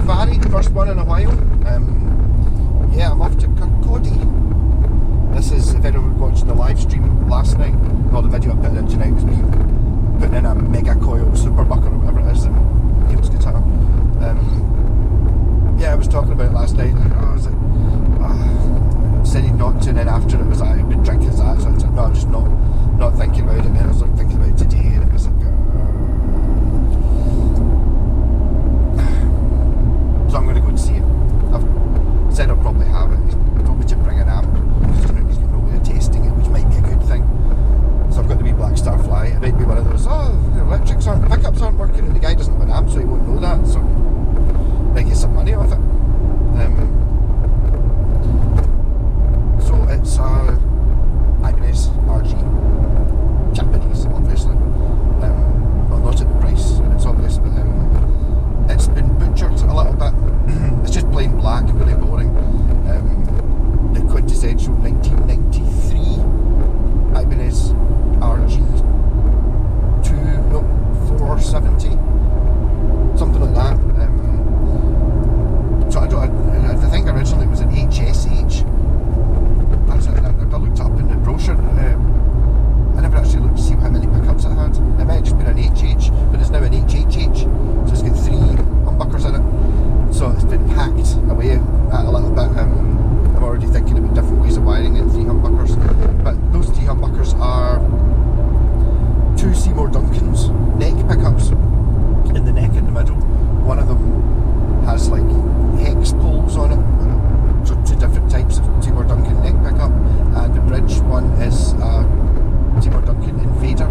rgsafari, first one in a while. Yeah, I'm off to Kirkcaldy. This is, if anyone watched the live stream last night, or the video I put in tonight, was me putting in a mega coil super bucker or whatever it is in Neil's guitar. Yeah, I was talking about it last night. I was like, said he'd not tune in after it was like, I'd been drinking that, so I was like, no, I'm just not thinking about it. And then I was like thinking about it today, and it was like, so I'm going to go and see it. I've said I'll probably have it. He's told me to bring an amp. He's got no way of tasting it, which might be a good thing. So I've got the wee Black Star Fly. It might be one of those, the pickups aren't working, and the guy doesn't have an amp, so he won't know that. So might get some money off it. So it's Ibanez RG, Japanese, obviously. Well, not at the price. It's obvious, but it's been butchered a little bit. It's just plain black, really boring. The quintessential 1993 Ibanez RG 470, something like that. So I think originally it was an HSH. I looked up in the brochure. I never actually looked to see how many pickups it had. It might have just been an HH, but it's now an HHH. So it's got 3 humbuckers in it. So it's been hacked away at a little bit. I'm already thinking about different ways of wiring in 3 humbuckers. But those 3 humbuckers are 2 Seymour Duncan's neck pickups in the neck in the middle. One of them has like hex poles on it, so 2 different types of Seymour Duncan neck pickup, and the bridge one is Seymour Duncan Invader,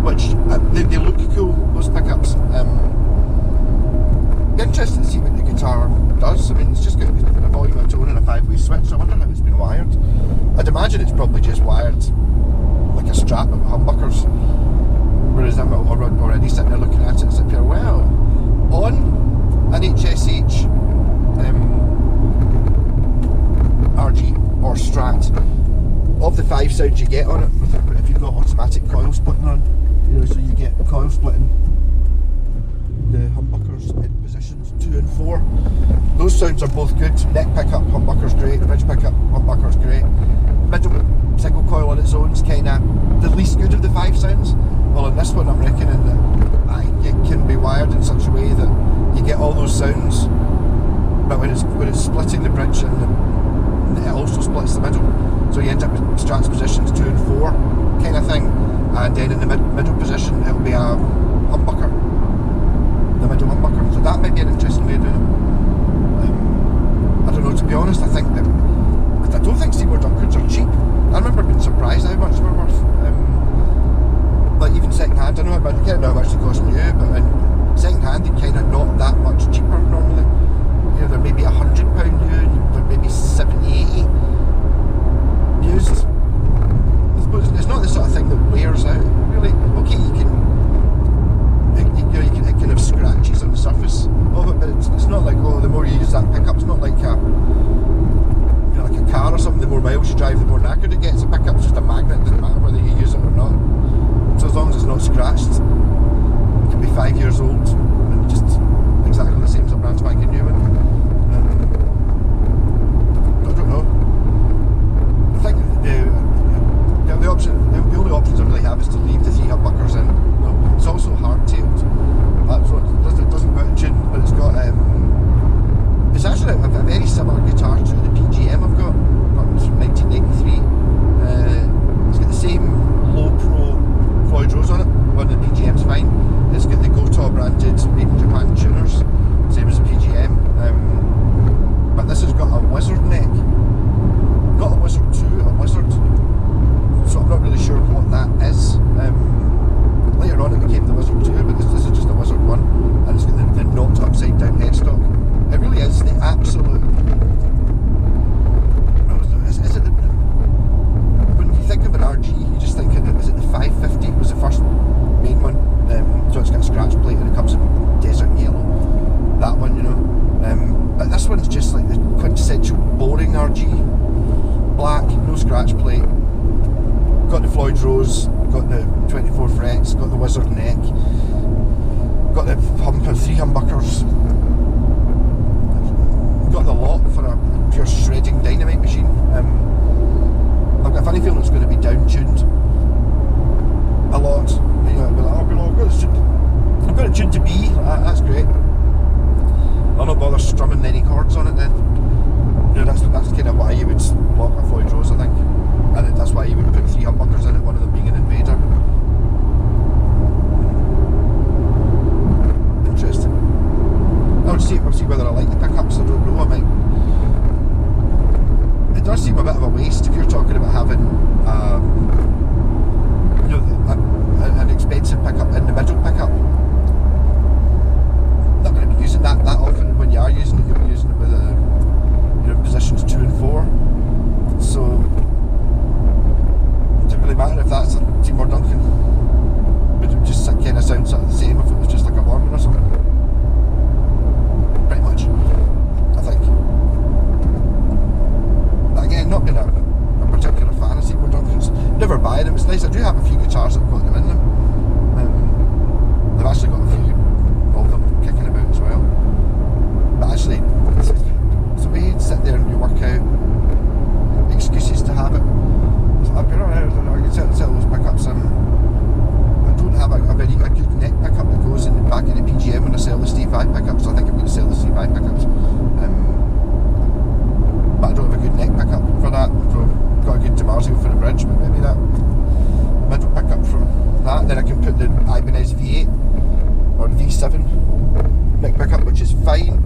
which they look cool, those pickups. Be interested to see what the guitar does. I mean, it's just got a volume of tone and a 5-way switch, so I wonder how it's been wired. I'd imagine it's probably just wired like a strap of humbuckers, whereas I'm already sitting there looking at it and saying, well, on an HSH RG or Strat, of the 5 sounds you get on it, if you've got automatic coil splitting on, so you get coil splitting the humbuckers in positions 2 and 4. Those sounds are both good. Neck pickup, humbucker's great. Bridge pickup, humbucker's great. Middle single coil on its own is kind of the least good of the 5 sounds. Well, in this one I'm reckoning that it can be wired in such a way that you get all those sounds, but when it's splitting the bridge, and it also splits the middle, so you end up with Strat's positions 2 and 4 kind of thing, and then in the middle position it'll be a humbucker, the middle humbucker. So that might be an interesting way of doing it. I don't know, to be honest. I don't think Seymour Duncans are cheap. I remember being surprised how much they were worth. Like even second hand, I know how much they cost new, but in second hand they're kind of not that much cheaper normally. They're maybe £100 new, they're maybe 70, 80 used. I suppose it's not the sort of thing that wears out, really. Okay, it can have scratches on the surface of it, but it's not like, the more you use that pickup, it's not like like a car or something. The more miles you drive, the more knackered it gets. A pickup's just a magnet, doesn't matter whether you use it or not. So as long as it's not scratched, it can be 5 years old and just exactly the same as a brand spanking new one. I don't know. I think the only options I really have is to leave the 3 humbuckers in. It's also hard-tailed. It doesn't go out of tune, but it's got it's actually a very similar guitar to the PGM I've got. It's from 1993. It's got the same low pro Floyd Rose on it. One of the PGM's fine. It's got the Gotoh branded made in Japan tuners, same as the PGM. But this has got a Wizard neck. Not a Wizard 2, a Wizard. So I'm not really sure what that is. Later on it became the Wizard 2, but this is just a Wizard 1, and it's got the knocked upside down headstock. It really is the absolute. When you think of an RG, you just think of it. Is it the 550? Was the first main one? So it's got a scratch plate and it comes in desert yellow. That one, But this one's just like the quintessential boring RG. Black, no scratch plate. Got the Floyd Rose, got the 24 frets, got the Wizard neck, got the 3 humbuckers. have a few guitars that have got them in them. They've actually got a few of them kicking about as well. But actually, it's the way you sit there and you work out excuses to have it. I've been around, I can sell those pickups. I don't have a very good neck pickup that goes in the back of the PGM when I sell the Steve Vai pickups. I think I'm going to sell the Steve Vai pickups. But I don't have a good neck pickup for that. So I've got a good DiMarzio for the bridge, but maybe that middle pickup from that. Then I can put the Ibanez V8 or V7 neck pickup, which is fine.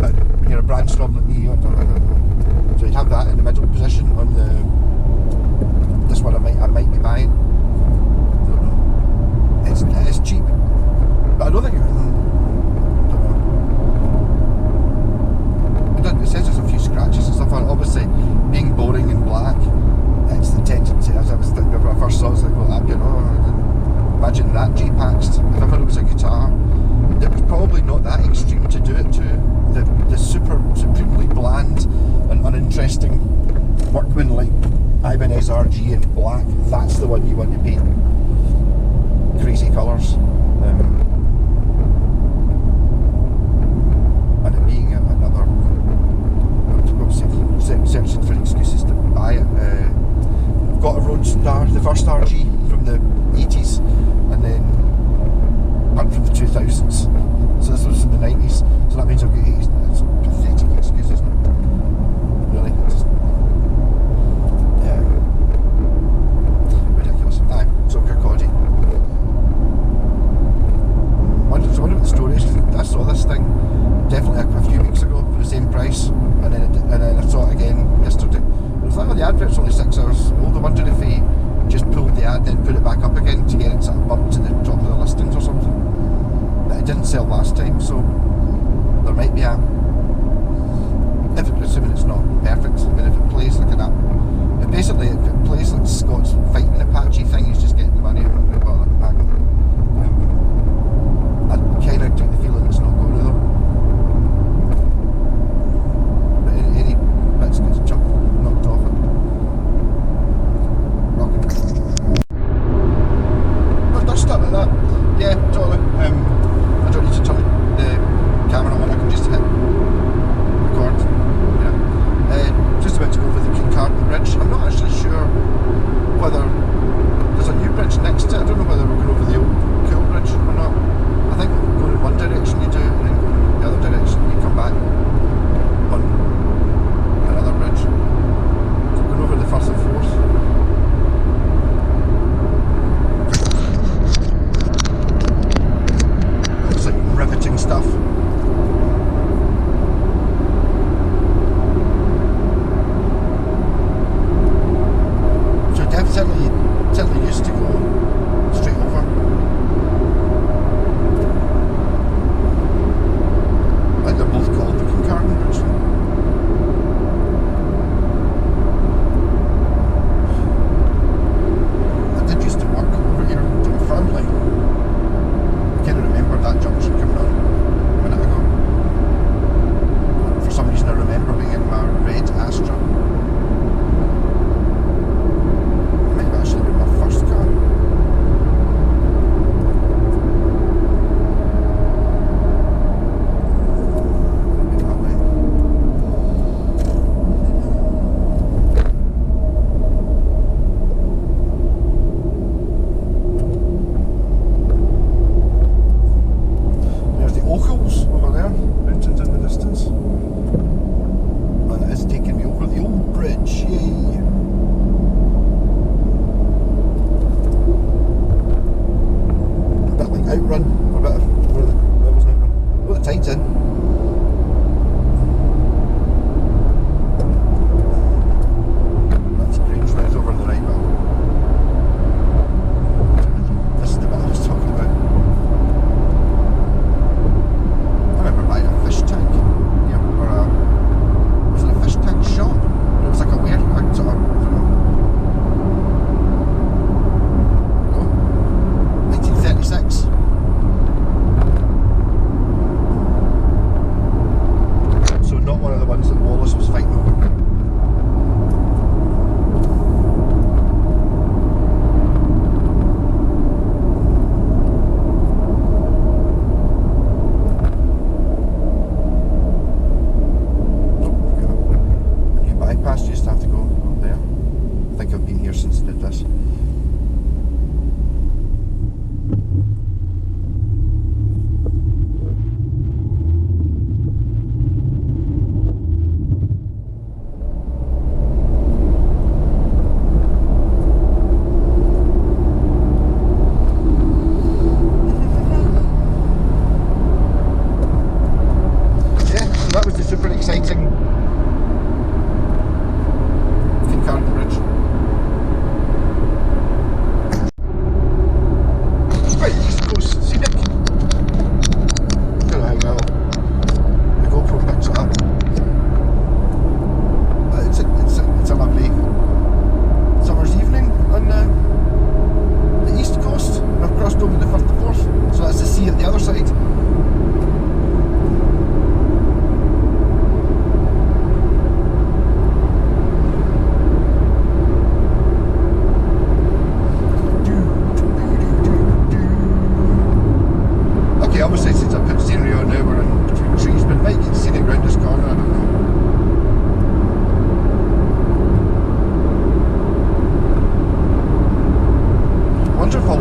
But when you're a brand snob like me, so you'd have that in the middle position on the this one I might be buying. I don't know. It is cheap, but I don't think it. It says there's a few scratches and stuff on it. Obviously, being boring and black, it's the tendency. As I was thinking when I first saw it, I was like, well, imagine that J-Paxed. If ever it was a guitar, it was probably not that extreme to do it to. The supremely bland and uninteresting workman like Ibanez RG in black, that's the one you want to paint crazy colours. And it being another, searching for excuses to buy it. I've got a Roadstar, the first RG from the 80s, and then one from the 2000s. So this was in the 90s, so that means I've got 80s. It's a pathetic excuse, isn't it? Really? Just, yeah. Ridiculous. Aye, so Kirkcaldy. I wonder what the story is. I saw this thing definitely a few weeks ago for the same price, and then I saw it again yesterday. It was like, oh, the advert's only 6 hours old. I wondered if he just pulled the ad, then put it back up again to get it sort of bumped to the top of the listings or something. But it didn't sell last time, so there might be a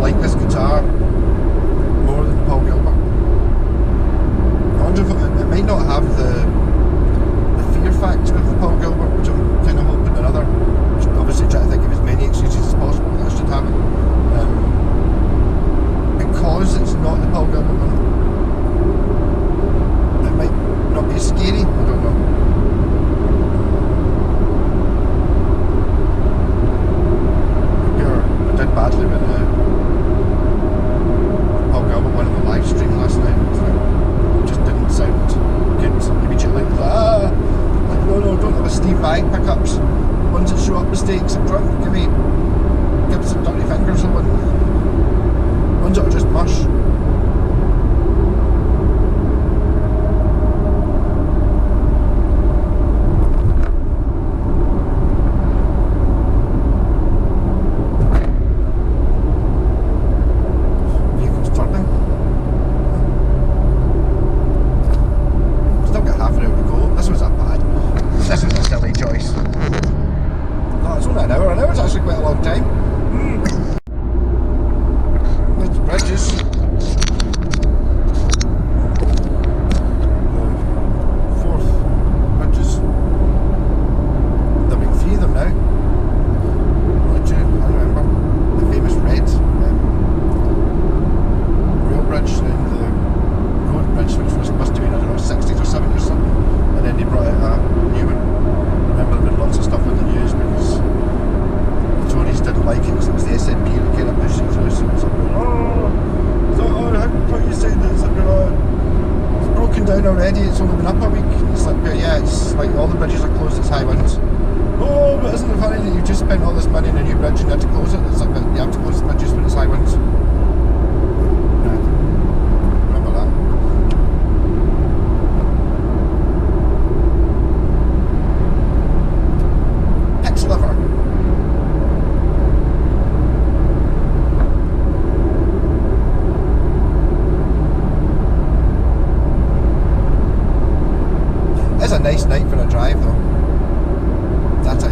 like this guitar more than Paul Gilbert. I wonder if it might not have the fear factor of Paul Gilbert, which I'm kind of hoping another. Obviously, try to think of as many excuses as possible that I should have it. Because it's not the Paul Gilbert one, it might not be as scary. I don't know. I did badly with the Paul Gilbert one in the live stream last night. It just didn't sound good immediately. Like, no, don't have a Steve Vai pickups. Ones that show up mistakes are drunk. Give some dirty fingers or one. Ones that are just mush. Vehicle's turning. Still got half an hour to go. This was a bad. This was a silly choice. No, it's only an hour. An hour's actually quite a long time. There's bridges. Fourth bridges. There'll be 3 of them now. What do I remember? The famous red rail bridge and the road bridge, which must have been, I don't know, 60s or 70s or something. And then they brought out a new one. I remember there had been lots of stuff in the news because the Tories didn't like it because it was the SNP that kind of pushing through. So it was like, how are you saying that it's broken down already? It's only been up a week. It's like, yeah, it's like all the bridges are closed. It's high winds. Oh, but isn't it funny that you just spent all this money on a new bridge and you had to close it? It's like, you have to close the bridges when it's high winds. Right. Remember that. Pix liver. It's a nice night for a drive though. That I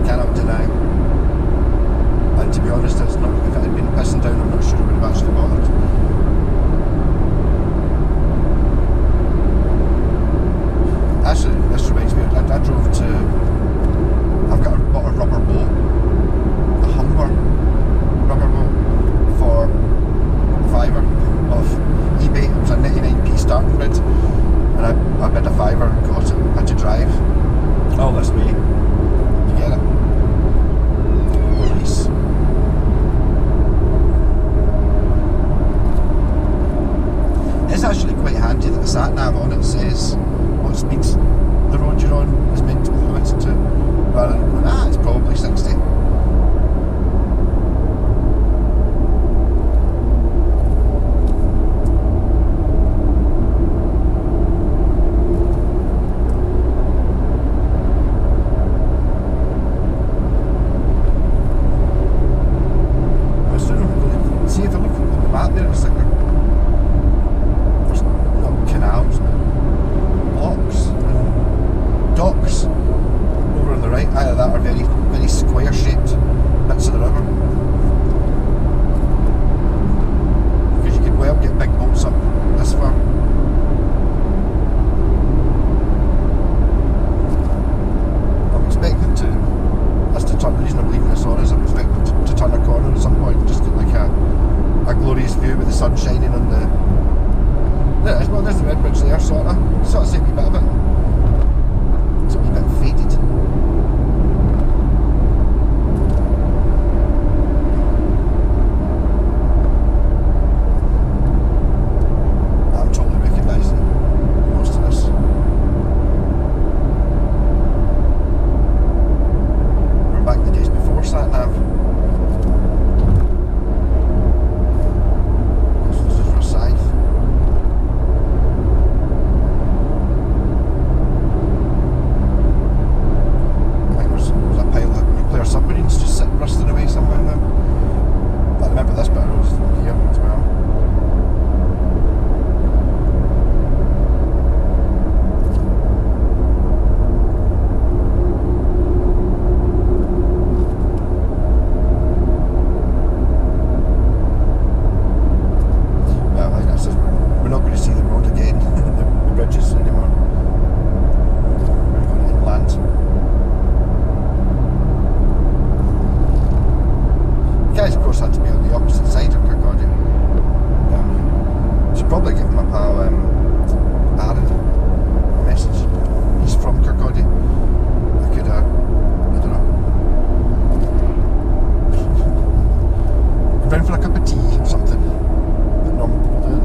cannot deny. And to be honest, it's not, if it had been pissing down, I'm not sure it would have actually bothered. Actually, this reminds me, I drove to, bought a rubber boat, a Humber rubber boat for £5 off eBay. It was a 99p starting bid. And I bid a £5 guys, of course, had to be on the opposite side of Kirkcaldy. Should probably give my pal Aaron a message. He's from Kirkcaldy. I could, I don't know, go down for a cup of tea or something that normal people do.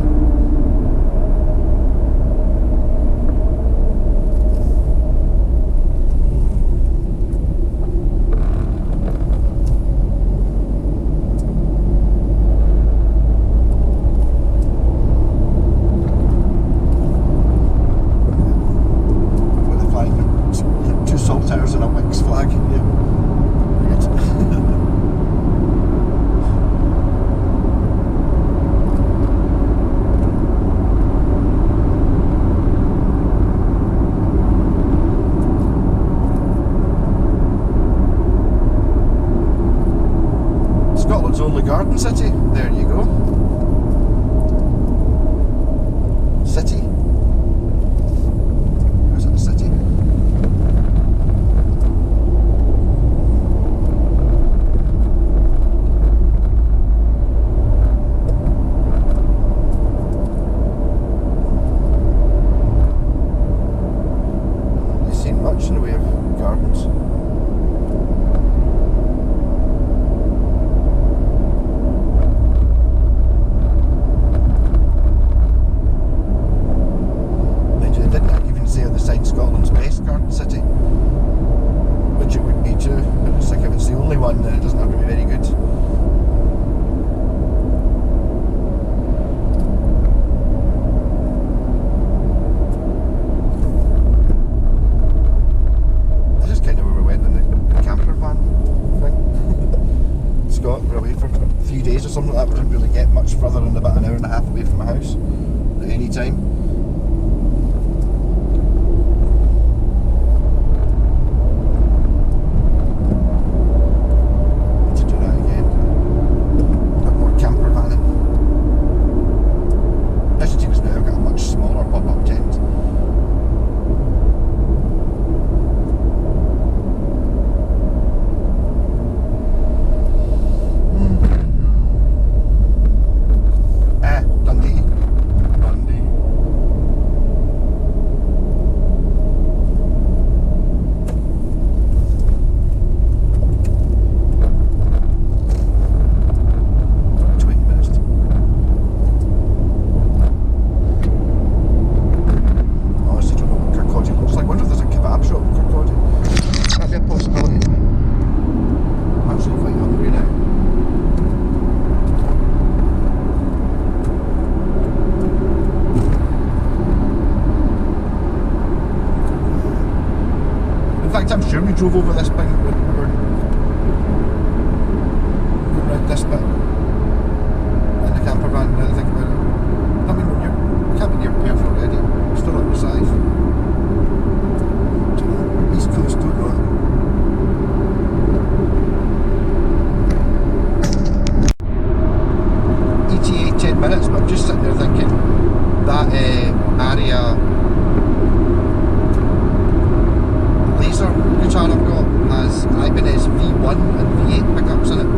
Only garden city. There you go. City. Is it a city? You've seen much in the way of gardens. Scotland's best garden city, which it would be too, but it's like if it's the only one, then it doesn't have to be very good. This is kind of where we went in the camper van thing. Scott, we were away for 3 days or something like that. We didn't really get much further than about an hour and a half away from my house at any time. I'm sure we drove over this thing when we were going around this bit in the camper van. Now that I think about it, I mean, when you're, you can't be near Perth already. We're still at Rosyth. East Coast, don't know. ETA 10 minutes, but I'm just sitting there thinking that area. Guitar I've got has Ibanez V1 and V8 pickups in it.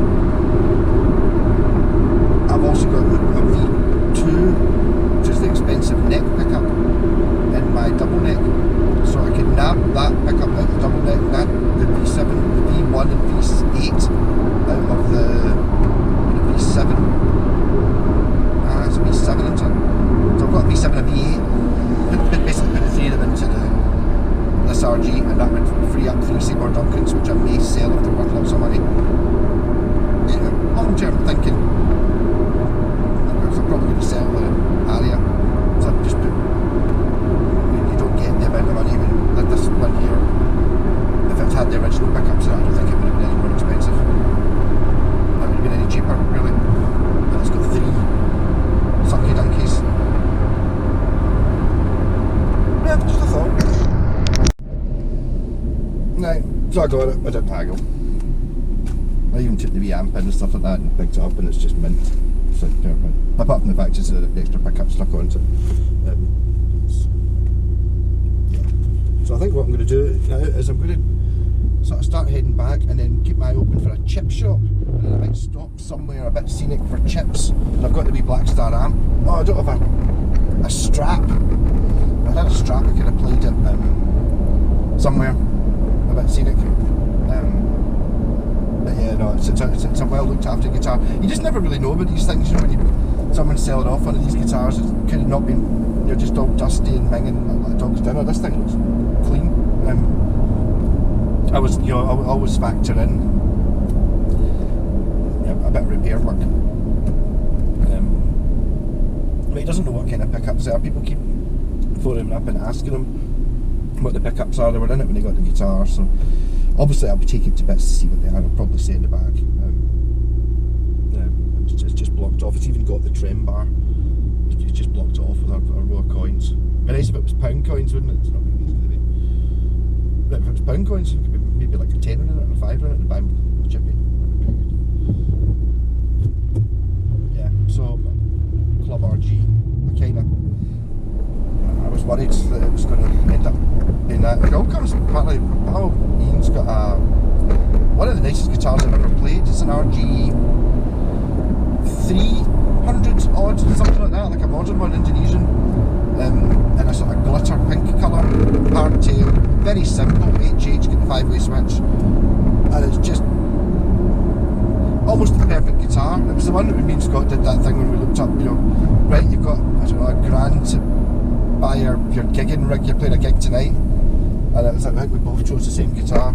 I've also got a V2, which is the expensive neck pickup, in my double neck. So I can nab that pickup out the double neck, nab the V7, the V1 and V8 out of the V7. It's a V7 into it. So I've got a V7 and V8. Basically put the three of them into this RG, and that would free up 3 Seymour Duncans, which I may sell if they're worth lots of money. Long term thinking, I'm probably going to sell the area, so I've just put, you don't get the amount of money even like this one here. If it had the original pickups in it, I don't think it would have been any more expensive. It would have been any cheaper, really. And it's got 3 sunky donkeys. Yeah, just a thought. Right, so I got it, I didn't haggle. I even took the wee amp in and stuff like that and picked it up, and it's just mint. So, apart from the fact it's the extra pickup stuck onto it. Yeah. So I think what I'm going to do now is I'm going to sort of start heading back and then keep my eye open for a chip shop, and then I might stop somewhere a bit scenic for chips, and I've got the wee Black Star amp. Oh, I don't have a strap. If I had a strap, I could have played it somewhere a bit scenic. But yeah, no, it's a well looked after guitar. You just never really know about these things, you know, when someone's selling off one of these guitars, it could have not been, just all dusty and minging like a dog's dinner. This thing looks clean. I always factor in a bit of repair work. But he doesn't know what kind of pickups there are. People keep phoning him up and asking him what the pickups are. They were in it when he got the guitar, so obviously I'll be taking it to bits to see what they are. I'll probably say in the back. It's just blocked off. It's even got the trem bar. It's just blocked off with a row of coins. It'd be nice if it was pound coins, wouldn't it? It's not going to be easy to be. But if it was pound coins, it could be maybe like a tenner in it and a fiver in it, and bang, chippy. Yeah, so Club RG, I was worried that it was going to end up being that. It all comes partly. Pal Ian's got one of the nicest guitars I've ever played. It's an RG 300 odd, something like that, like a modern one, Indonesian, in a sort of glitter pink colour, hardtail, very simple, HH, got the 5-way switch, and it's just almost the perfect guitar. It was the one that me and Scott did that thing when we looked up, right, you've got, I don't know, $1,000 to buy your gigging rig, you're playing a gig tonight, and it was like, I think we both chose the same guitar.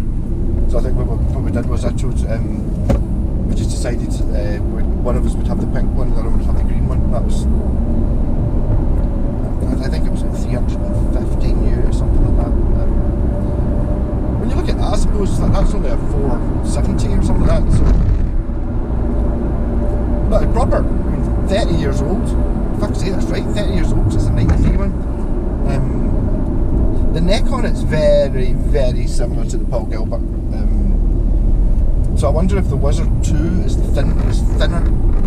So I think what we did was I chose, we just decided one of us would have the pink one, the other one would have the green one. That was, I think it was like 315 euro or something like that. When you look at that, I suppose that's only a 470 or something like that. So, but proper, 30 years old. Fuck's sake, that's right, 30 years old. It's a 93 one. The neck on it's very, very similar to the Paul Gilbert. So I wonder if the Wizard 2 is thinner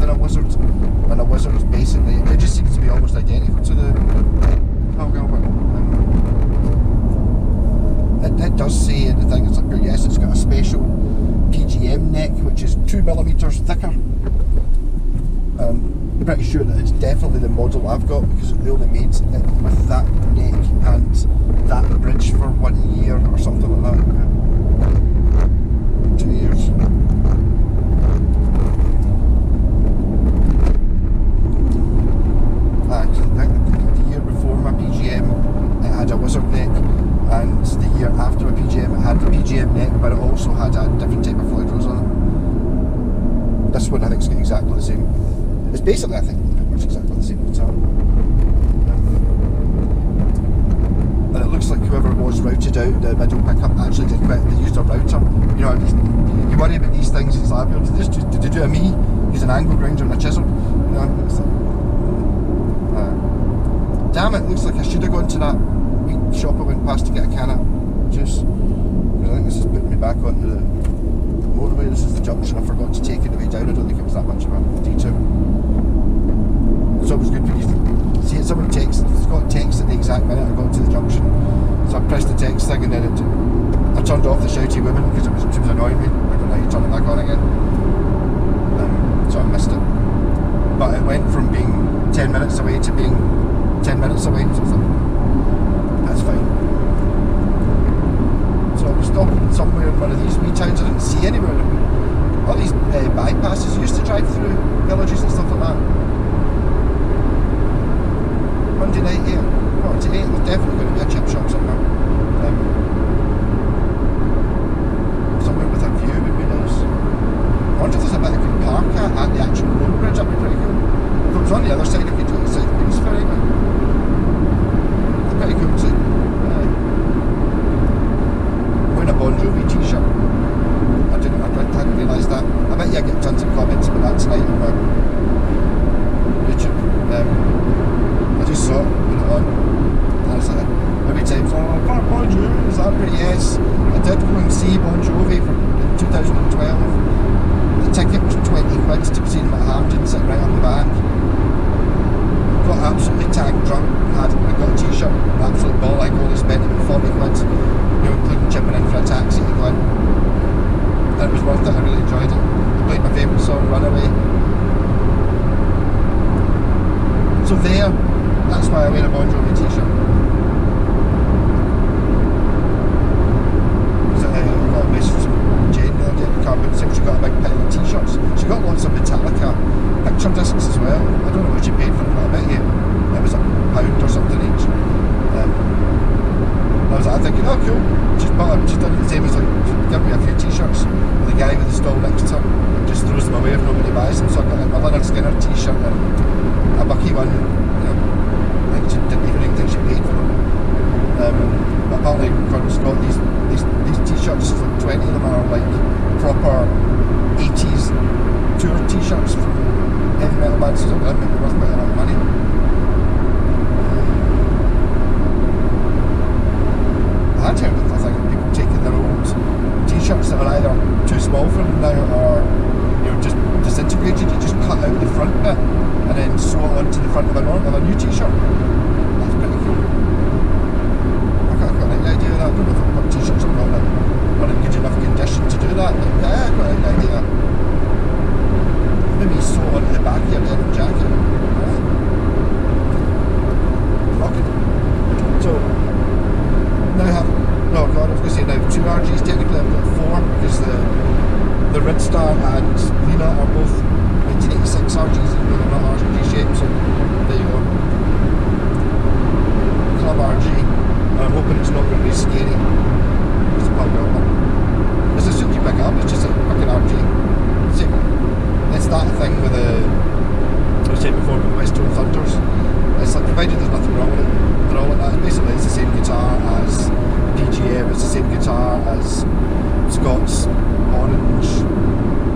than a Wizard, and a Wizard is basically, it just seems to be almost identical to the Paul Gilbert. It does say in the thing, it's like, yes, it's got a special PGM neck, which is 2mm thicker. I'm pretty sure that it's definitely the model I've got, because they only made it with that neck and that bridge for 1 year or something like that. 2 years. And I think the year before my PGM it had a Wizard neck, and the year after my PGM it had the PGM neck, but it also had a different type of Floyd Rose on it. This one I think is exactly the same. It's basically, I think, pretty much exactly the same guitar. And it looks like whoever was routed out the middle pickup actually did quite, they used a router. You worry about these things, it's like, did they do a me? Use an angle grinder and a chisel? It's like, damn it, looks like I should have gone to that wee shop I went past to get a can of juice. Because I think this is putting me back onto the motorway. This is the junction I forgot to take it the way down. I don't think it was that much of a detour. It's always good when you see it, someone texts, Scott texts at the exact minute I got to the junction. So I pressed the text thing and then I turned off the shouty women because she was annoying me. I don't know how you turn it back on again. So I missed it. But it went from being 10 minutes away to being 10 minutes away. So I thought, that's fine. So I was stopping somewhere in one of these wee towns I didn't see anywhere. All these bypasses used to drive through villages and stuff like that. Monday night, 8, quarter to 8, there's definitely going to be a chip shop somewhere. Somewhere with a view would be nice. I wonder if there's a bit I could park at the actual road bridge, that'd be pretty cool. If it was on the other side, I could do it inside the Queensferry, but it's pretty cool to wearing a Bon Jovi t-shirt. I hadn't realised that. I bet you get tons of comments about that tonight on my YouTube. I just saw it, put it on, and I was like, every time, Bon Jovi, is that pretty? Yes, I did go and see Bon Jovi in 2012. The ticket was 20 quid to see them at Hampton, sitting right on the back. Got absolutely tagged drunk, I got a t-shirt, absolute ball, I only spent about 40 quid, including chipping in for a taxi to go in. And it was worth it, I really enjoyed it. I played my favourite song, Runaway. wear a Bon Jovi t-shirt. I got a message from Jane the other day in the car, but she got a big pile of t-shirts. She got lots of Metallica picture discs as well. I don't know what she paid for them, but I bet you it was £1 or something each. I was like thinking, oh cool, she's done it the same as like, give me a few t-shirts, and the guy with the stall next to her just throws them away if nobody buys them. So I got like a Leonard Skinner t-shirt and a Bucky one, I think she didn't even think she paid for them. But apparently Gordon's got these t-shirts, like 20 of them are like proper 80s tour t-shirts from heavy metal bands, so that might be worth quite a lot of money. I heard the thing of people taking their old t-shirts that are either too small for them now or just disintegrated. You just cut out the front bit and then sew it onto the front of a new t-shirt. That's pretty cool. I quite like the idea of that. I don't know if I've got t-shirts or not in good enough condition to do that, but yeah, I quite like the idea. Maybe sew it onto the back of your denim jacket. Rocking. So now I have, no god, I was going to say now 2 RGs, technically I've got 4 because the Ridstar and Lena are both 1986 RGs, even though they're not RG shaped, so there you go. Club RG, and I'm hoping it's not going to be scary. It's a Paul Gilbert. It's a suit you pick up, it's just a fucking RG. It's that thing with the, I was saying before, with the Westone Thunders. It's like, provided there's nothing wrong with it, they're all like that. Basically it's the same guitar as PGM, it's the same guitar as Scott's Orange,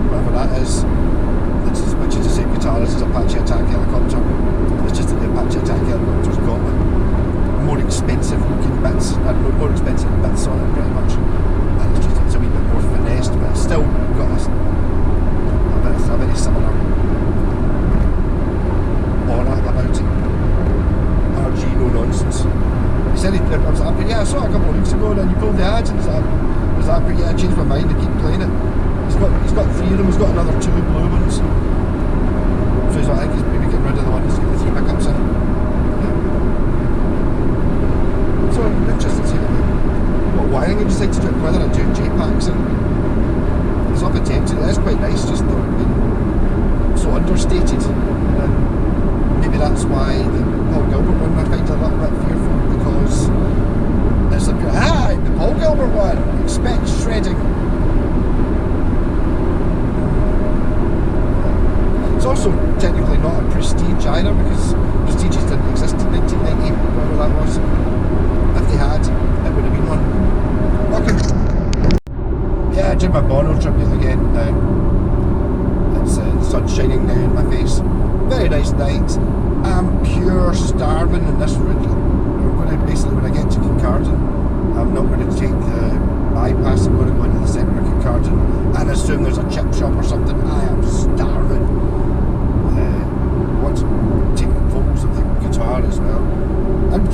whatever that is, which is the same guitar as his Apache Attack helicopter. It's just that the Apache Attack helicopter's got like more expensive looking bits, more expensive bits on it pretty much, and it's a wee bit more finessed, but it's still got a very similar aura about it. RG no nonsense. He said I was like, yeah, I saw it a couple of weeks ago, and then you pulled the ads, and I was like, yeah, I changed my mind to keep playing it. He's got 3 of them, he's got another 2 blue ones. So he's like, I think he's maybe getting rid of the one that's got the 3 pickups in. Yeah. So I'm interested to see what wiring he decides to do, whether I do J-packs in. It's up attempted, it is quite nice, just not being so understated. And maybe that's why the Paul Gilbert one I find a little bit fearful, because it's like, the Paul Gilbert one, expect shredding. It's also technically not a Prestige either, because Prestiges didn't exist in 1990, whatever that was. If they had, it would have been one. Okay. Yeah, I did my Bono tribute again now. It's the sun shining down in my face. Very nice night. I'm pure starving in this route. I'm going to basically, when I get to Kincardine, I'm not going to take the bypass. I'm going to go into the centre of Kincardine and assume there's a chip shop or something. I am starving. Want to take photos of the guitar as well. I'm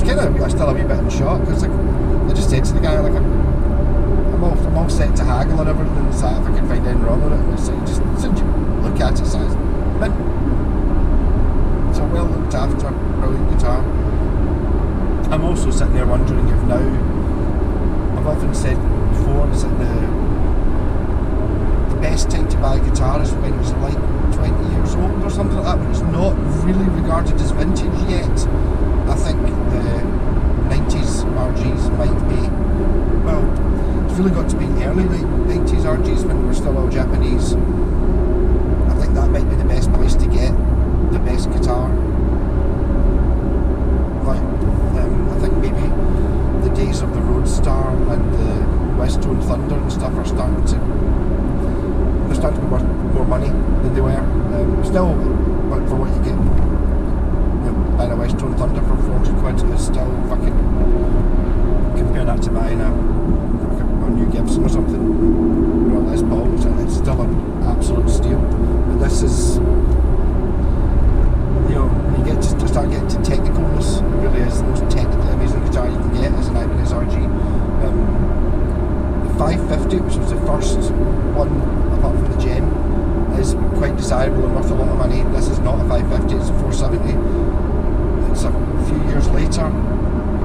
still a wee bit in shock because like, I just said to the guy, like, I'm all set to haggle and everything, and so if I can find anything wrong with it, and it's like, just as soon as you look at it, it's mint. It's a well looked after, brilliant guitar. I'm also sitting there wondering if now, I've often said before, it's like the best time to buy a guitar is when it's like 20 years old or something like that, but it's not really regarded as vintage yet. I think the 90s RGs might be, well, it's really got to be early 90s RGs when we're still all Japanese. I think that might be the best place to get the best guitar. Like, I think maybe the days of the Roadstar and the Westone Thunder and stuff are starting to be worth more money than they were. Still, for what you get, buying a Westone Thunder for 40 quid is still fucking, compare that to buying a new Gibson or something, or a Les Paul, it's still an absolute steal. But this is, when you get to start getting to technicalness, it really is the most technically amazing guitar you can get is an Ibanez RG. The 550, which was the first one apart from the Gem, is quite desirable and worth a lot of money. This is not a 550, it's a 470. it's a few years later.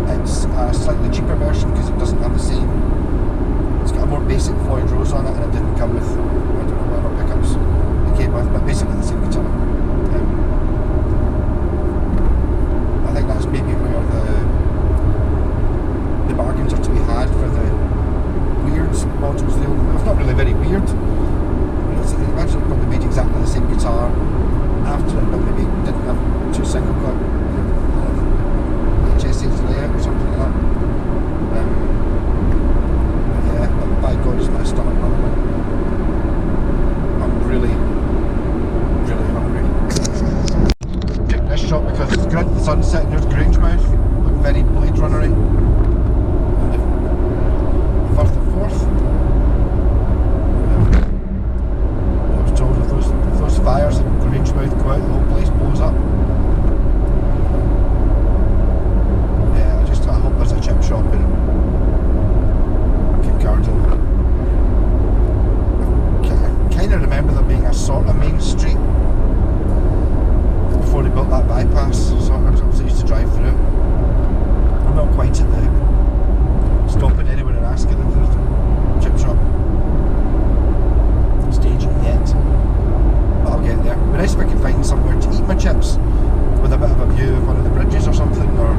It's a slightly cheaper version because it doesn't have the same. It's got a more basic Floyd Rose on it, and it didn't come with, I don't know what other pickups it came with, but basically the same guitar. I think that's maybe where the bargains are to be had for the weird models. It's not really very weird. It's actually probably made exactly the same guitar after it, but maybe didn't have two single cut HSH layout or something like that. Yeah, but by God, it's my stomach rumbling. I'm really, really hungry. Picked this shot because it's good. The sun's setting. There's Grangemouth, looking very Blade Runnery. And the first and fourth. I was told if those fires in Grangemouth go out, the whole place blows up. I hope there's a chip shop in Kincardine. I kind of remember there being a sort of main street before they built that bypass, so I used to drive through it. I'm not quite at the stopping anywhere and asking if there's a chip shop staging yet, but I'll get there. It'd be nice if I could find somewhere to eat my chips with a bit of a view of one of the bridges or something, or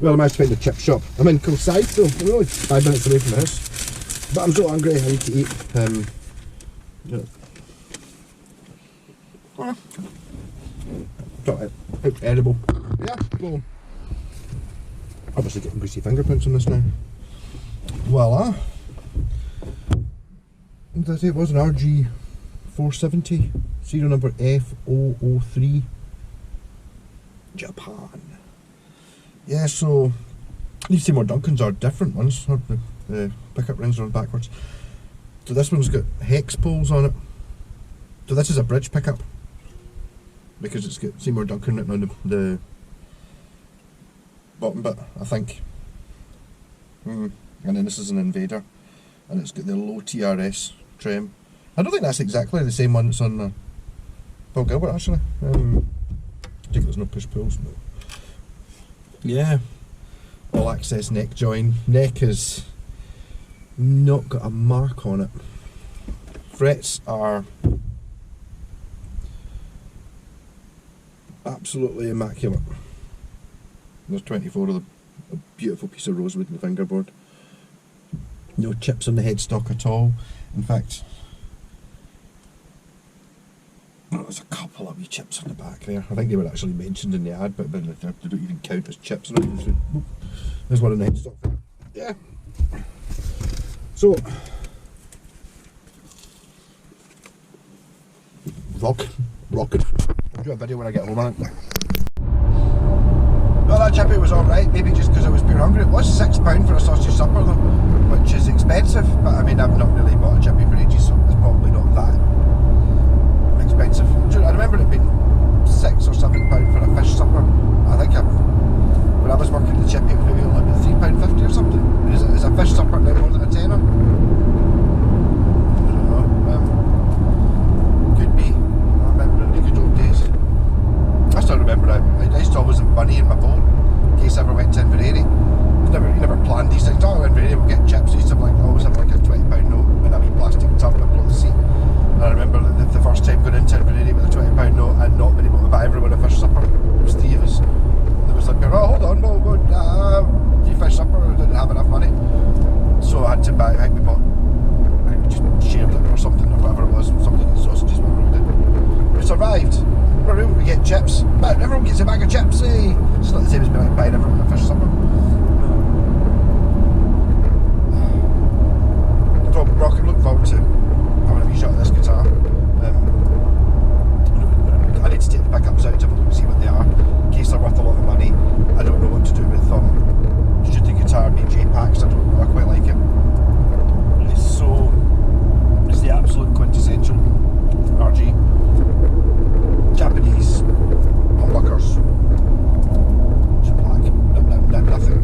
well, I managed to find a chip shop. I'm in Kilsyth, so I'm only 5 minutes away from the house. But I'm so hungry, I need to eat. It's edible. Yeah, well, obviously getting greasy fingerprints on this now. Voila. What did I say? It was an RG 470, serial number F003, Japan. Yeah, so these Seymour Duncans are different ones. The pickup rings are on backwards. So this one's got hex poles on it. So this is a bridge pickup because it's got Seymour Duncan written on the bottom bit, I think. And then this is an Invader, and it's got the low TRS trim. I don't think that's exactly the same one that's on the Paul Gilbert, actually. I think there's no push pulls. But yeah, all access neck join. Neck has not got a mark on it. Frets are absolutely immaculate. There's 24 of them. A beautiful piece of rosewood in the fingerboard. No chips on the headstock at all. In fact, there's a couple of wee chips on the back there. I think they were actually mentioned in the ad, but they don't even count as chips. There's one on the headstock. Yeah. So, rocking. I'll do a video when I get home on it. Well, that chippy was alright, maybe just because I was pure hungry. It was £6 for a sausage supper though, which is expensive, but I mean, I've not really bought a chippy for ages, so it's probably not that expensive. I remember it being £6 or £7 for a fish supper. I think when I was working at the chippy, it was maybe only about remember I used to always have money in my boat in case I ever went to Inveraray. You never planned these things. Oh, Inveraray, we'll get chips. I used to always have like a £20 note and a wee plastic tub below the seat. And I remember the first time going into Inveraray with a £20 note and not being able to buy everyone a fish supper. It was 3 of us. There was like, oh, hold on, free fish supper. I didn't have enough money, so I had to buy. I think we just shared it or something or whatever it was. Something like sausages, whatever we did. We survived. We get chips. But everyone gets a bag of chips. Eh? It's not the same as being like buying everyone a fish supper. So Rock, I'm looking forward to having a wee shot of this guitar. I need to take the pickups out to have a look and see what they are, in case they're worth a lot of money. I don't know what to do with them. Should the guitar be J-Packs? I don't know, I quite like it. It's the absolute quintessential RG. Japanese humbuckers. Just black. Nothing.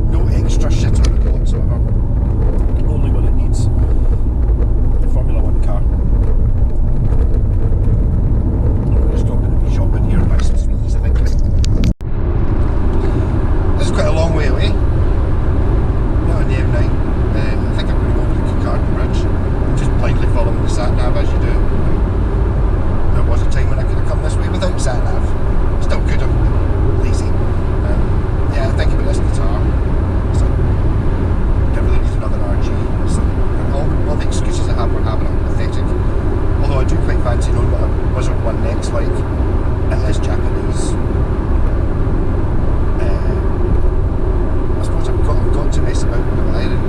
No extra shit on it whatsoever. Only what it needs. Formula 1 car. Just got a bit of a shop in here and buy some sweeties, I think. This is quite a long way away. Not on the M9. I think I'm going to go over the Kincardine Bridge and just blindly following the sat-nav as you do. There was a time when I could have come this way without sat-nav. Still could have. Lazy. Yeah, thinking about this guitar. So, I really need another RG. So, all the excuses I have for having it are pathetic. Although I do quite fancy knowing what a Wizard 1 neck's like. It is Japanese. I suppose I've got to mess about with the wiring.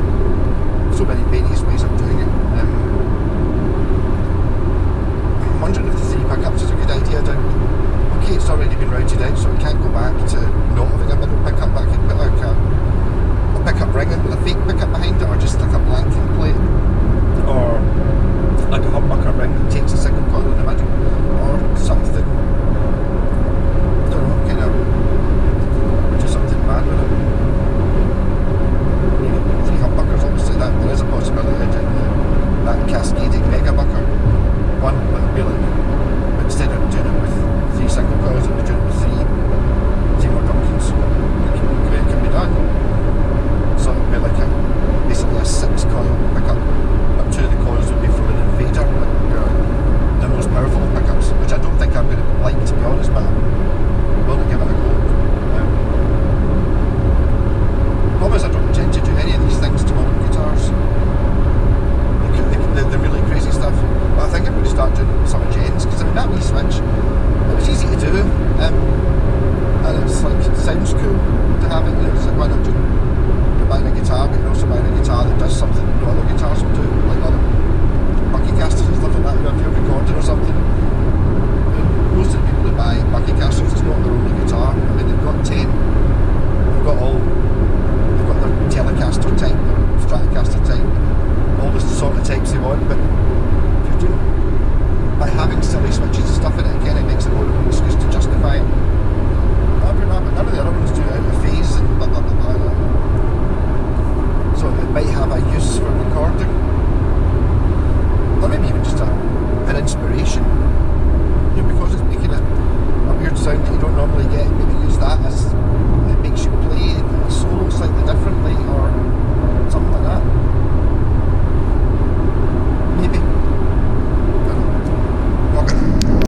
So many various ways of doing it. I'm wondering if the 3 pickups is a good idea. Okay, it's already been routed out, so I can't go back to not have